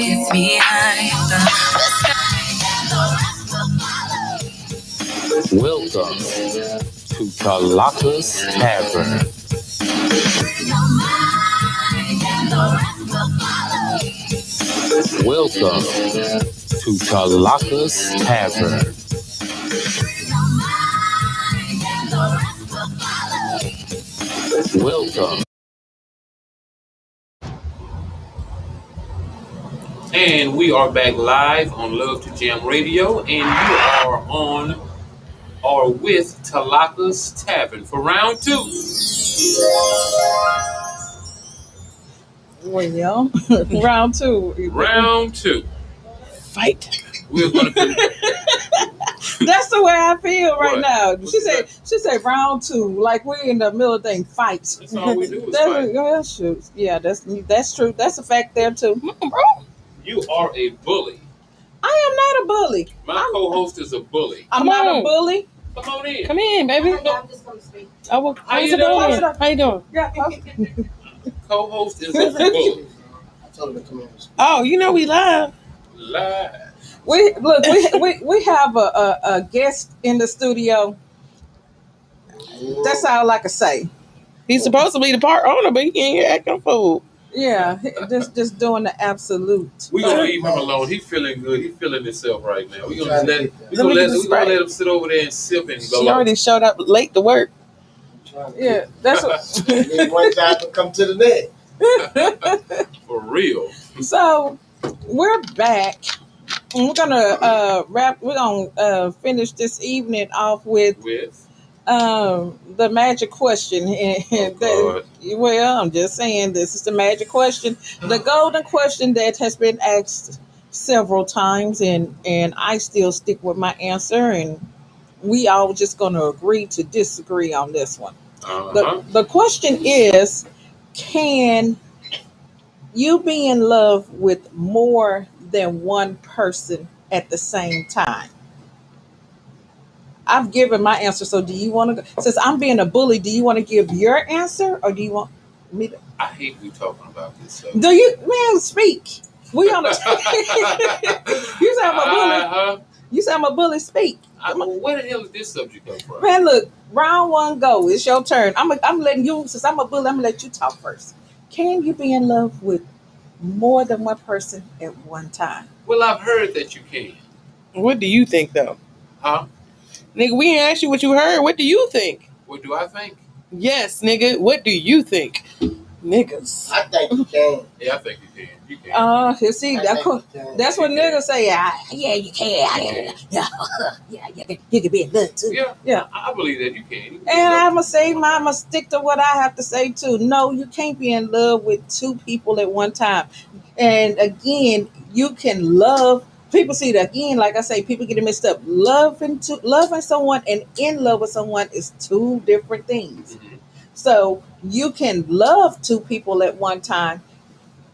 Welcome to Tlakas Tavern. Welcome to Tlakas Tavern. Welcome. And we are back live on Love to Jam Radio, and you are on or with Tlakas Tavern for round two. Well, round two. Round two. Fight. We're going to. That's the way I feel right What? now. What's She said round two, like we're in the middle of thing fights. That's all we do is fight. Yeah, shoot. Yeah, that's true. That's a fact there too, bro. You are a bully. I am not a bully. My co-host is a bully. I'm not a bully. Come on in. Come in, baby. I'm just going to speak. Oh, well, How you doing? How you doing? Yeah. Co-host is a bully. I told him to come in. Oh, you know we live. Live. We have a guest in the studio. That's all I can say. He's supposed to be the part owner, but he can't hear acting a fool. Yeah, just doing the absolute. We're going to leave him alone. He's feeling good. He's feeling himself right now. We're going to let him sit over there and sip and go. She already showed up late to work. Yeah, that's what. One time to come to the net. For real. So we're back. And we're gonna We're gonna finish this evening off with the magic question. Well, I'm just saying this is the magic question, the golden question that has been asked several times, and I still stick with my answer, and we all just gonna agree to disagree on this one. The question is, can you be in love with more than one person at the same time? I've given my answer, so do you want to? Since I'm being a bully, do you want to give your answer, or do you want me to? I hate we talking about this stuff. Do you, man, speak? We on the. You say I'm a bully. You say I'm a bully. Speak. Where the hell did this subject come from? Man, look, round one, go. It's your turn. I'm letting you. Since I'm a bully, I'm gonna let you talk first. Can you be in love with more than one person at one time? Well, I've heard that you can. What do you think, though? Huh? Nigga, we ain't asked you what you heard. What do you think? What do I think? Yes, nigga. What do you think? Niggas. I think you can. Yeah, I think you can. You can. You see, that's what niggas say. Yeah, you can. Yeah, you can be in love too. Yeah. I believe that you can. And I'm going to say, Mama, stick to what I have to say too. No, you can't be in love with two people at one time. And again, you can love. People see that again, like I say, people get it mixed up. Loving someone and in love with someone is two different things. Mm-hmm. So you can love two people at one time,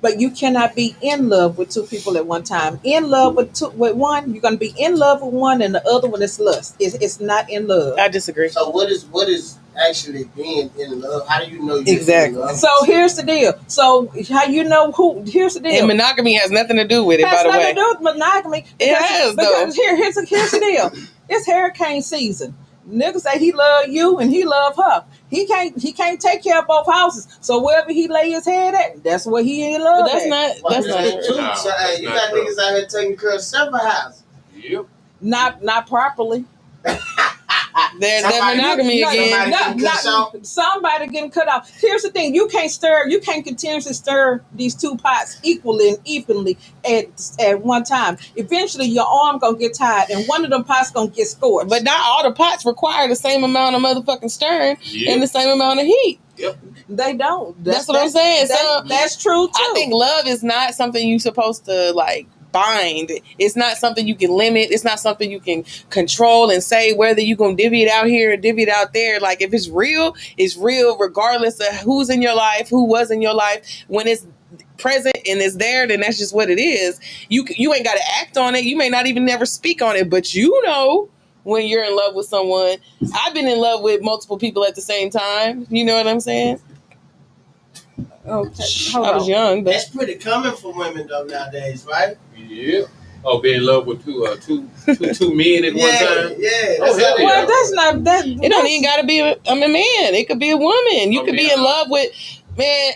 but you cannot be in love with two people at one time. In love with one, you're going to be in love with one, and the other one is lust. It's not in love. I disagree. So what is actually being in love? How do you know you're exactly in love? So here's the deal. So how you know who? Here's the deal. And monogamy has nothing to do with it. By the way, has nothing to do with monogamy. It has because here's the deal. It's hurricane season. Nigga say he love you and he love her. He can't take care of both houses. So wherever he lay his head at, that's where he in love. But that's not true. So you got niggas out here taking care of several houses. Yep. Not properly. There's that monogamy again. Somebody getting cut off. Here's the thing: you can't continuously stir these two pots equally and evenly at one time. Eventually, your arm gonna get tired, and one of them pots gonna get scorched. But not all the pots require the same amount of motherfucking stirring and the same amount of heat. Yep. They don't. That's what I'm saying. That's true too. I think love is not something you're supposed to like bind. It's not something you can limit. It's not something you can control and say whether you're going to divvy it out here or divvy it out there. Like if it's real regardless of who's in your life, who was in your life. When it's present and it's there, then that's just what it is. You ain't got to act on it. You may not even never speak on it, but you know when you're in love with someone. I've been in love with multiple people at the same time. You know what I'm saying? Okay, I hold was on. young, but That's pretty common for women though nowadays, right? Yeah. Oh, be in love with two men at one Yeah, time. yeah. Oh, hell yeah. Well, that's not that. it don't even gotta be a man. It could be a woman. You could be in love with man.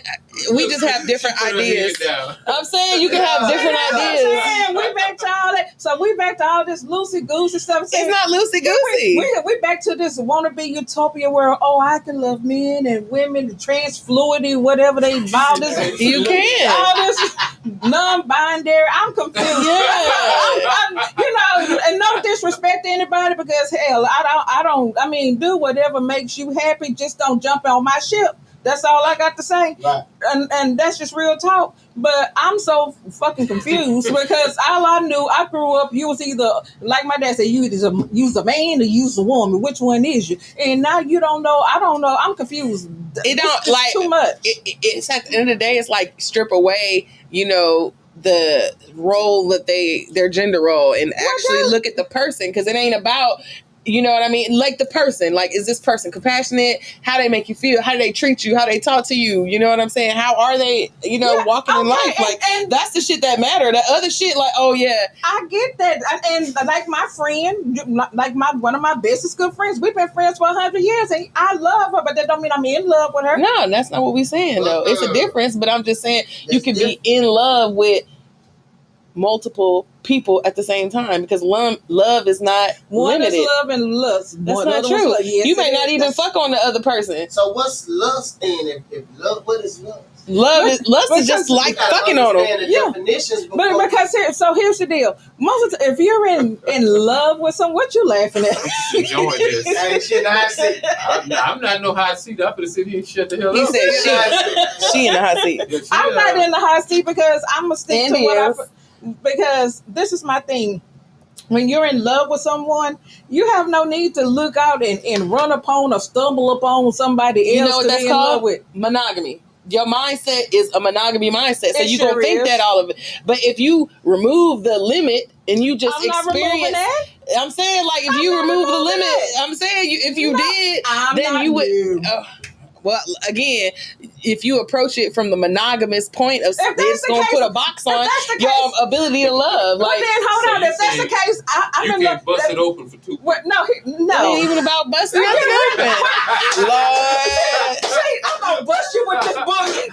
We just have different She put her head ideas. down. I'm saying you can have different ideas. Man, we back to all that. So we back to all this loosey goosey stuff. It's not loosey goosey. We back to this wannabe utopia where I can love men and women, trans fluidity, whatever they all this. You can. All this non-binary. I'm confused. Yeah. And no disrespect to anybody because hell, I mean, do whatever makes you happy. Just don't jump on my ship. That's all I got to say. Right. And that's just real talk. But I'm so fucking confused because all I knew, I grew up, you was either, like my dad said, you was a man or you was a woman. Which one is you? And now you don't know. I don't know. I'm confused. It don't It's like too much. It's at the end of the day, it's like strip away, the role that their gender role and actually look at the person because it ain't about. You know what I mean? Like the person, like, is this person compassionate? How they make you feel? How do they treat you? How they talk to you? You know what I'm saying? How are they, walking in life? Like, that's the shit that matter. That other shit, like, oh yeah. I get that. And like my friend, like one of my bestest good friends, we've been friends for 100 years and I love her, but that don't mean I'm in love with her. No, that's not what we're saying though. It's a difference, but I'm just saying you can different. be in love with multiple people at the same time because love is not One limited. is love and lust. That's One not other true. one's love. Yes, You may it not is. even fuck on the other person. So what's lust then? If love, what is lust? Lust is just like You gotta fucking on them. understand the definitions But before because here's the deal. Most of if you're in love with someone, what you laughing at? I'm enjoying this. Hey, shit, I see. I'm not no hot seat. I'm gonna sit here and shut the hell He up. said she in the hot seat. Yeah, she, I'm not in the hot seat because I'm gonna stick And to what is. because this is my thing. When you're in love with someone, you have no need to look out and run upon or stumble upon somebody else You know what to that's be in love called? with. Monogamy. Your mindset is a monogamy mindset, so It you sure gonna think is. that all of it. But if you remove the limit and you just I'm not removing experience, that. I'm saying like if I'm you not remove the removing limit, that. I'm saying if you No, did, I'm then not you would. new. Well, again, if you approach it from the monogamous point of If that's it's the gonna case- put a box if on that's the your case- ability to love. Well, Like then hold so on. you If that's the saying case, I'm you in can love. bust it open for two. What? No, it no. ain't even about busting nothing open. Lord. See, I'm gonna bust you with this boogie.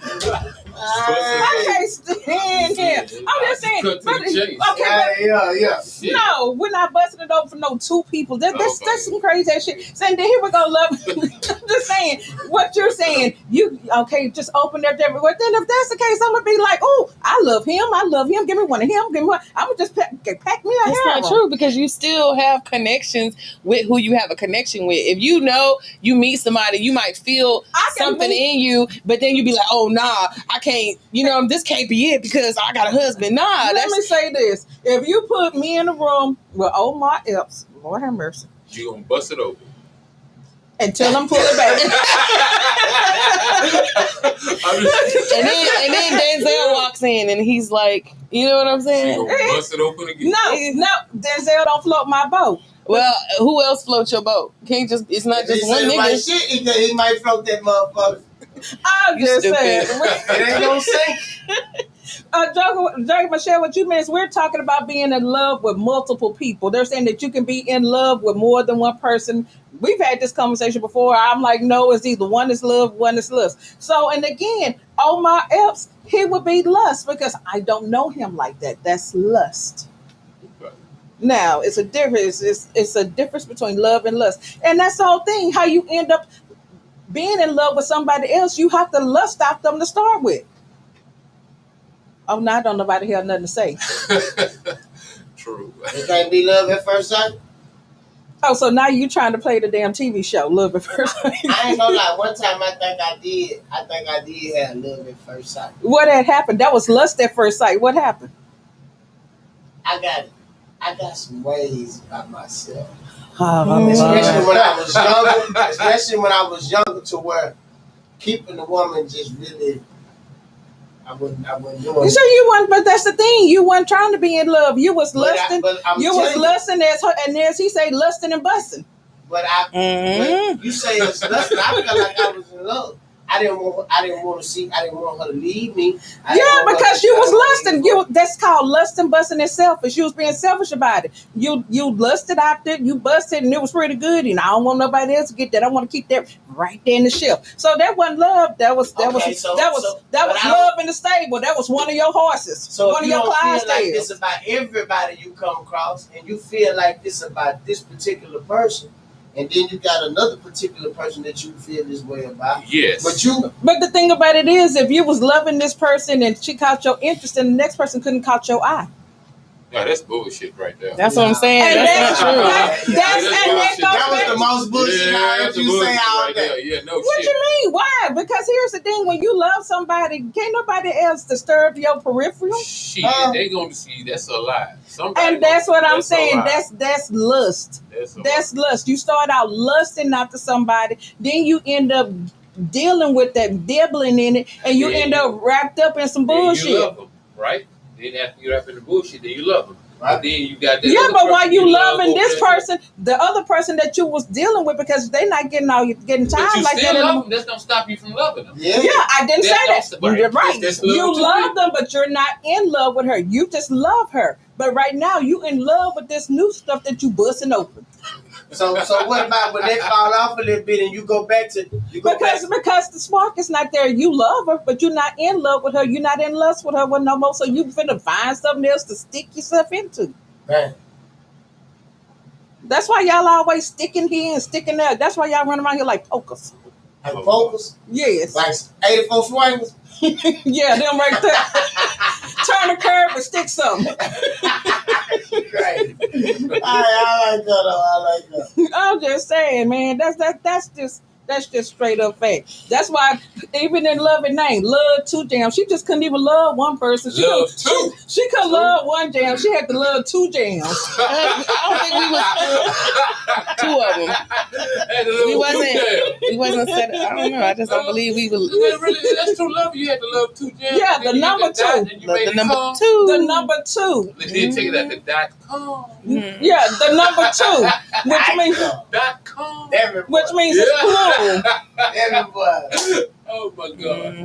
I can't stand him. I'm just saying. Cut to But, the chase. okay, Yeah. Shit. no, we're not busting it open for no two people. That's Okay. some crazy ass shit. Saying that here we go, love. I'm just saying what you're saying. You okay? Just open that door. Well, then if that's the case, I'm gonna be like, oh, I love him. Give me one of him. Give me one. I'm gonna just pack me a That's harem. not true because you still have connections with who you have a connection with. If you know you meet somebody, you might feel I can something meet- in you, but then you be like, oh, nah, I can't, this can't be it because I got a husband. Nah, Let me say this: if you put me in a room with Omar Epps, Lord have mercy, You gonna bust it open. until I'm pulling back. and then Denzel walks in and he's like, you know what I'm She saying? gonna bust it open again. No, Denzel don't float my boat. Well, who else floats your boat? It's not just one Like nigga. shit, he might float that motherfucker. I'm You just stupid. saying. It ain't gonna sink. Joe Michelle, what you mean is we're talking about being in love with multiple people. They're saying that you can be in love with more than one person. We've had this conversation before. I'm like, no, it's either one is love, one is lust. So, and again, Omar Epps, he would be lust because I don't know him like that. That's lust. Okay. Now, it's a difference. It's a difference between love and lust. And that's the whole thing. How you end up being in love with somebody else, you have to lust out them to start with. Oh, no, I don't nobody have nothing to say. True. It can't be love at first sight. Oh, so now you trying to play the damn TV show, Love at First Sight. I ain't gonna lie. One time I think I did have love at first sight. What had happened? That was lust at first sight. What happened? I got some ways about myself. Oh, Especially when I was younger to where keeping the woman just really I wouldn't do it. So you weren't, but that's the thing. You weren't trying to be in love. You was lusting. I'm You was telling lusting as her, and as he say, lusting and busting. But you say it's lusting. I felt like I was in love. I didn't want her to leave me. Because you was lusting. That's called lusting, busting, and selfish. You was being selfish about it. You lusted out there, you busted, and it was pretty good. And I don't want nobody else to get that. I want to keep that right there in the shelf. So that wasn't love. That was love in the stable. That was one of your horses. So one if of you your don't clients. feel like this about everybody you come across, and you feel like this about this particular person, and then you got another particular person that you feel this way about. Yes. But the thing about it is, if you was loving this person and she caught your interest, and the next person couldn't caught your eye. Yeah, that's bullshit right there. That's what I'm saying. And that's not true. That was the most bullshit I heard you say all day. Yeah, no what shit. You mean? Why? Because here's the thing: when you love somebody, can't nobody else disturb your peripheral. Shit, they gonna see that's a lie. And that's what I'm saying. That's lust. That's lust. You start out lusting after somebody, then you end up dealing with that, dibbling in it, and you end up wrapped up in some bullshit. You love them, right? Then after you wrap in the bullshit, then you love them. Right. But then you got that. But while you loving this person, the other person that you was dealing with, because they not getting time like that. Love them. That's don't stop you from loving them. Yeah, I didn't say that. You're right. You love them, but you're not in love with her. You just love her. But right now, you in love with this new stuff that you busting open. So what about when they fall off a little bit and you go back to because the spark is not there. You love her, but you're not in love with her. You're not in lust with her no more. So you finna find something else to stick yourself into. Right. That's why y'all always sticking here and sticking there. That's why y'all run around here like pokers. Like pokers? Yes. Like 84 swingers? Yeah, them right there. Turn a curve and stick something. Great. I like that. I'm just saying, man. That's just straight up fact. That's why even in Love and Name, love two jams. She just couldn't even love one person. She couldn't love one jam. She had to love two jams. I don't think we was two of them. We wasn't set. I don't know. I just don't believe we would. Really, that's true love. You had to love two jams. Yeah, the number two. The number two. The number two. Then take it at the .com. Yeah, the number two, which means .com. Which means it's plural. Everybody. Oh my God.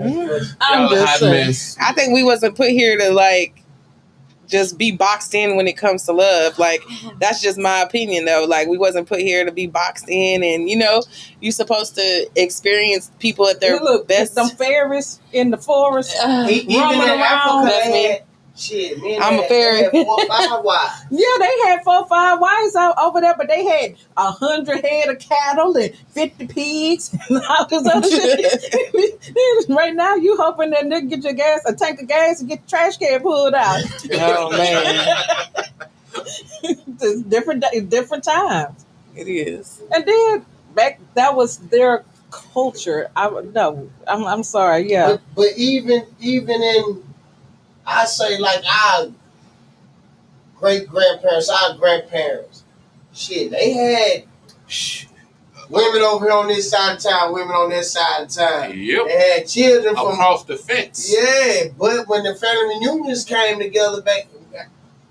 I'm just saying. I think we wasn't put here to just be boxed in when it comes to love. That's just my opinion though. We wasn't put here to be boxed in, and you're supposed to experience people at their best. Some fairies in the forest, even in Africa. That's me. Shit, man, I'm a fairy. Had 4 or 5 wives. Yeah, they had 4 or 5 wives over there, but they had 100 head of cattle and 50 pigs and all this other shit. Right now, you hoping that nigga get your gas, a tank of gas, and get the trash can pulled out. Oh man, it's different times. It is. And then that was their culture. I'm sorry. Yeah, but even in. I say our great-grandparents, our grandparents, shit, they had women over here on this side of town, women on this side of town. Yep. They had children from across the fence. Yeah, but when the family reunions came together back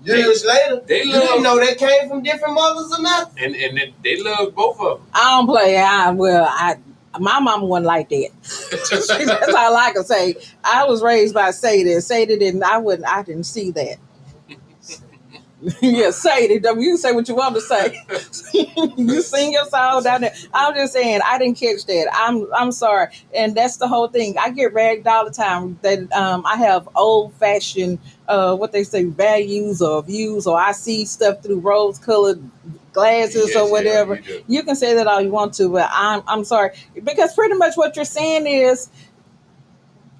years later, you didn't know they came from different mothers or nothing. And they loved both of them. I don't play. My mama wasn't like that. That's all I can say. I was raised by Sadie. Sadie didn't. I didn't see that. Yeah, Sadie. You can say what you want to say. You sing your song down there. I'm just saying I didn't catch that. I'm sorry, and that's the whole thing. I get ragged all the time that I have old fashioned what they say values or views, or I see stuff through rose colored glasses or whatever. Yeah, you can say that all you want to, but I'm sorry, because pretty much what you're saying is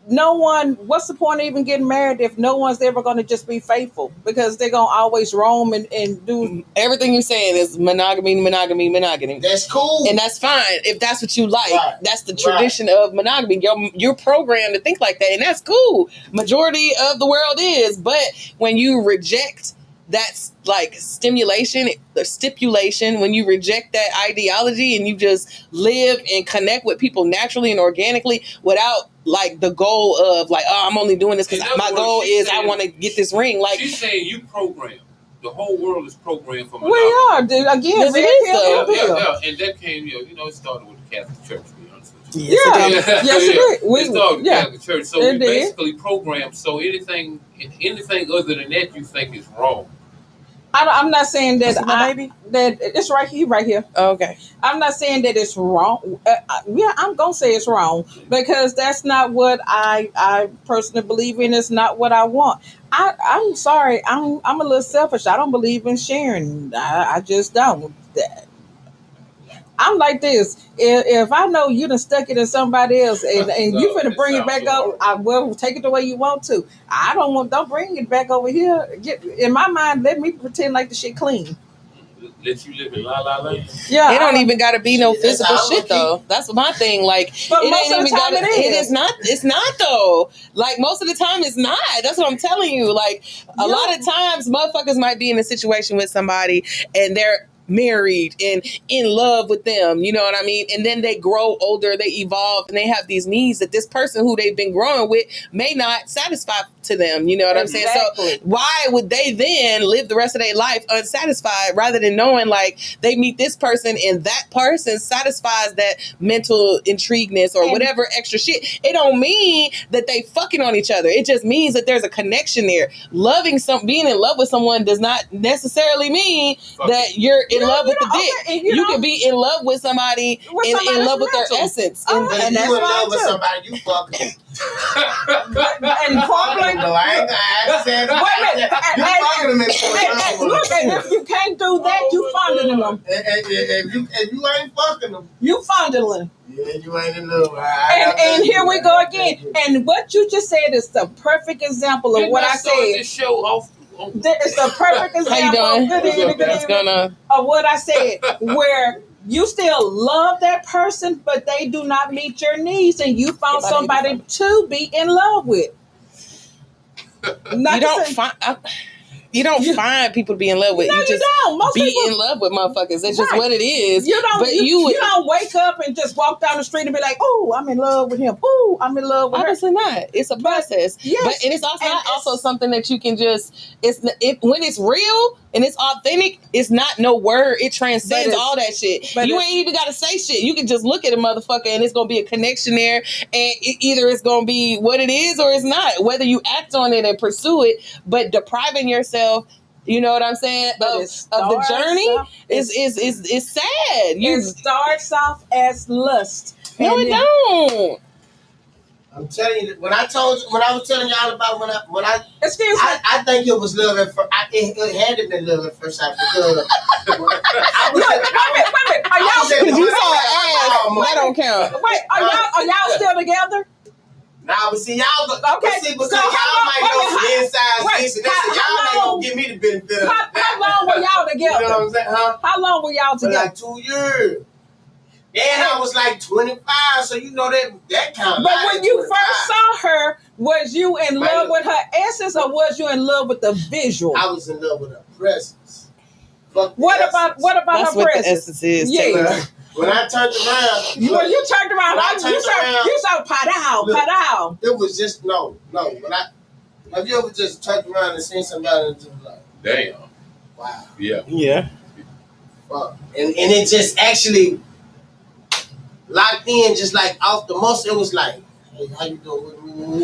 what's the point of even getting married if no one's ever going to just be faithful, because they're going to always roam and do everything you're saying is monogamy. That's cool, and that's fine if that's what you like. Right. That's the tradition of monogamy. You're programmed to think like that, and that's cool. Majority of the world is, but when you reject that's stipulation, when you reject that ideology and you just live and connect with people naturally and organically without the goal of I'm only doing this because my goal is I want to get this ring. She's saying you program. The whole world is programmed for monogamy. We are, dude. Again, yes, it is, though. Yeah. And that came, it started with the Catholic Church, to be honest with Yes, Yeah. it did. Yes, it did. It's called the Yeah. Catholic Church. So It we did. basically programmed. So anything other than that, you think is wrong. I'm not saying that See my baby? that it's right here, right here. Okay. I'm not saying that it's wrong. Yeah, I'm gonna say it's wrong because that's not what I personally believe in. It's not what I want. I'm sorry. I'm a little selfish. I don't believe in sharing. I just don't. I'm like this. If I know you done stuck it in somebody else and you finna bring it back up, I will take it the way you want to. Don't bring it back over here. In my mind, let me pretend like the shit clean. Let you live in la la land. Yeah, It don't even gotta be no Shit, that's physical how I'm shit gonna though. That's my thing. Like But it most ain't of the even time gotta. it is. It is not. It's not though. Like most of the time it's not. That's what I'm telling you. Like a lot of times, motherfuckers might be in a situation with somebody and they're married and in love with them, you know what I mean? And then they grow older, they evolve, and they have these needs that this person who they've been growing with may not satisfy to them, you know what I'm saying? So why would they then live the rest of their life unsatisfied rather than knowing like they meet this person and that person satisfies that mental intrigueness or whatever extra shit? It don't mean that they fucking on each other. It just means that there's a connection there. Being in love with someone does not necessarily mean that you're in love with the dick. You can be in love with somebody and in love with their essence. But if and you that's in love fine with too. somebody, you fucking. And foreplay. No, I ain't gonna say that. Wait a minute. You fucking them Hey, look, if you can't do that, you fondling them. If you ain't fucking them, You fondling. yeah, you ain't in love. And here we go again. And what you just said is the perfect example of what I said. This show off. It's the perfect example of what I said, where you still love that person, but they do not meet your needs, and you found somebody to be in love with. You don't find people to be in love with. No, you just don't. Most be people, in love with motherfuckers. That's just what it is. You don't. But you don't wake up and just walk down the street and be like, "Oh, I'm in love with him. Oh, I'm in love with her." Obviously not. It's a process. But and it's also something that you can just. When it's real and it's authentic. It's not no word. It transcends all that shit. You ain't even got to say shit. You can just look at a motherfucker and it's gonna be a connection there. And either it's gonna be what it is or it's not. Whether you act on it and pursue it, but depriving yourself. You know what I'm saying? Of the journey is sad. It starts off as lust. No, it don't. I'm telling you, when I was telling y'all about when I excuse me, I think it was love at first. It had to be love at first sight because wait a minute. Are y'all? Because you saw an ass. That don't count. Wait, are y'all still together? Nah, but see y'all. Okay, see, because y'all might know some inside this and that, so y'all ain't gonna give me the benefit of that. How long were y'all together? You know what I'm saying? Huh? How long were y'all For together? like 2 years. Then I was like 25, so you know that kind of. But when you first saw her, was you in love with her essence or was you in love with the visual? I was in love with her presence. What about That's her what presence? the essence is. Yeah. When I turned around, you turned around. You saw pow. It was just no. Have you ever just turned around and seen somebody and just like, damn, wow, yeah, and it just actually locked in, just like off the muscle. It was like, hey, how you doing?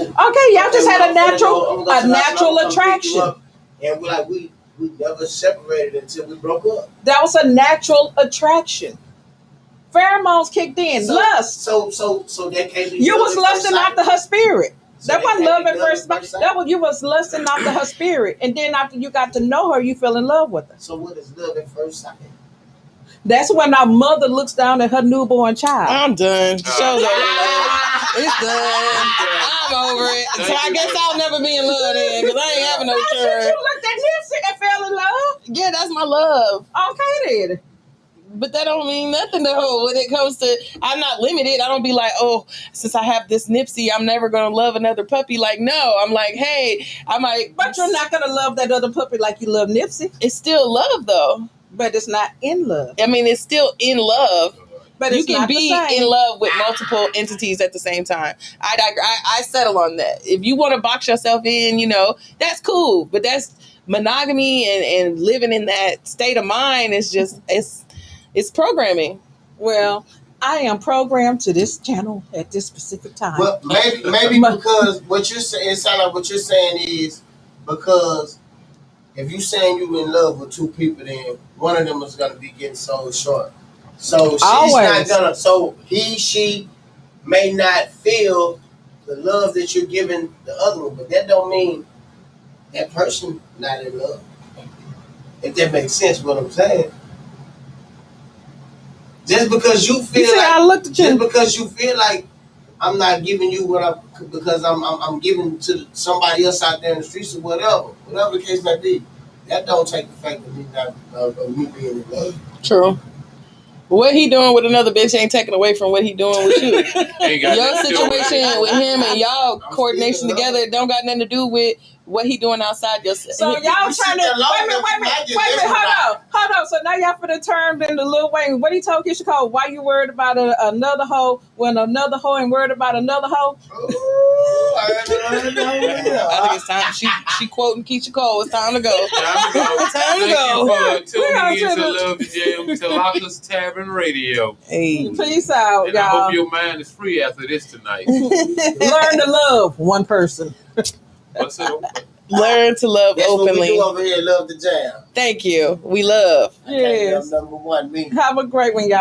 Okay, y'all just had a natural attraction, and we never separated until we broke up. That was a natural attraction. Pheromones kicked in. Lust. So that can't be. You was lusting after her spirit. So that wasn't love at first sight. You was lusting after her spirit, and then after you got to know her, you fell in love with her. So what is love at first sight? That's when our mother looks down at her newborn child. I'm done. Show's over. It's done. I'm over it. So I guess I'll never be in love then, because I ain't having no turn. You looked at Nipsey and fell in love. Yeah, that's my love. Okay then. But that don't mean nothing though. When it comes to, I'm not limited. I don't be like, oh, since I have this Nipsey, I'm never gonna love another puppy. Like, no, I'm like, hey, I might. But you're not gonna love that other puppy like you love Nipsey. It's still love though. But it's not in love. I mean, it's still in love. But you can be in love with multiple entities at the same time. I settle on that. If you want to box yourself in, you know, that's cool. But that's monogamy and living in that state of mind is just it's programming. Well, I am programmed to this channel at this specific time. Well, maybe because what you're saying, it sounds like what you're saying is because if you saying you in love with two people, then one of them is gonna be getting sold short. So she's Always. not gonna. So she may not feel the love that you're giving the other one, but that don't mean that person not in love. If that makes sense, what I'm saying. Just because you feel You see, I looked at you. just because you feel like I'm not giving you what because I'm giving to somebody else out there in the streets or whatever the case may be. That don't take the fact of me not of me being in love. True. What he doing with another bitch ain't taking away from what he doing with you. Ain't got Your nothing to do with it. situation with him and y'all I'm coordination still in love. together don't got nothing to do with what he doing outside your. So y'all You trying sit to there long wait a minute, enough, you might get this one hold on. So now y'all finna turn into Lil Wayne. What he told Keisha Cole? Why you worried about another hoe when another hoe ain't worried about another hoe? Ooh, I think it's time. She quoting Keisha Cole. It's time to go. Time to go. Time to Thank go. you for tuning gonna in to tell the- Love to Jam Tlakas Tavern Radio. Hey. Peace out, And I y'all. hope your mind is free after this tonight. Learn to love one person. What's it? Learn to love That's what we openly. do over here. Love the jam. Thank you. We love. Yes. Number one, me. Have a great one, y'all.